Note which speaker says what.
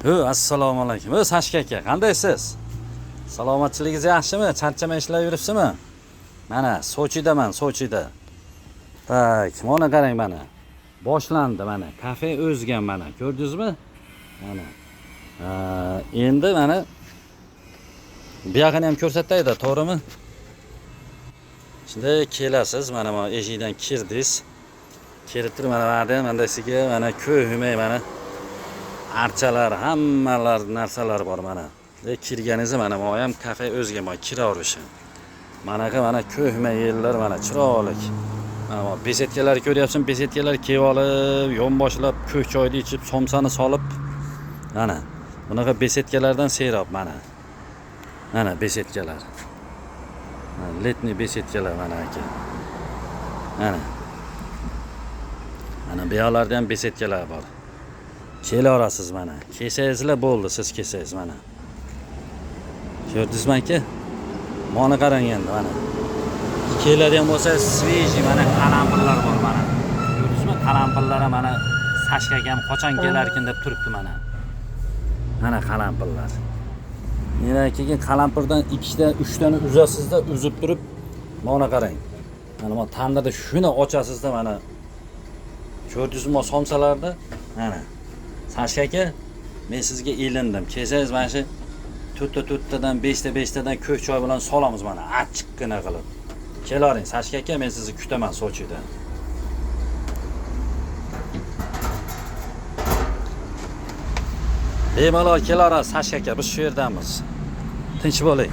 Speaker 1: Assalomu alaykum. Sashka aka, qandaysiz? Salomatchiligingiz yaxshimi? Charchamay ishlab yuribsizmi? Mana Sochidaman, Sochida. Tak, mana qarang mana. Boshlandi mana. Kafe o'zgan mana. Ko'rdingizmi? Mana. Endi mana bu yoqni ham ko'rsatayda, to'g'rimi? Shunda kelasiz, mana bu eshikdan kirdingiz. Kelib turib mana yerda mandasiga mana ko'hmay mana archalar, hammalar narsalar bor mana. Kirganingizda mana bu ham kafe o'zga mana kiraverishi. Manaqa mana ko'hma yerlar mana chiroyli. Mana bu besetkalar ko'ryapsizmi? Besetkalar kelib olib, yonboshlab ko'k choyni ichib, somsani solib mana bunaqa besetkalardan serob mana. Mana besetkalar. Letni besetkalar mana aka. Mana bu yoqlarda ham besetkalar bor. Kelaverasiz mana. Kelsangizlar bo'ldi, siz kelsangiz mana. Ko'rdingizmi aka? Mana qarang endi mana. Keladigan bo'lsa, sveji mana qalampirlar bor mana. Ko'rdingizmi? Qalampirlar mana Sashkaga ham qachon kelarkin deb turibdi mana. Mana qalampirlar. Yana keyin qalampirdan 2 ta, 3 tani uzasizda, uzib turib mana qarang. Mana bu tandirda shuni ochasizda mana. Ko'rdingizmi somsalarda? Mana. Sashka aka, men sizga elindim. Kelsangiz mana shu 4tadan 5tadan ko'k choy bilan solamiz mana, achchiqqina qilib. Kelaring Sashka aka, men sizni kutaman Sochida. Bemalol kelaverasiz Sashka aka, biz shu yerdamiz. Tinch bo'ling.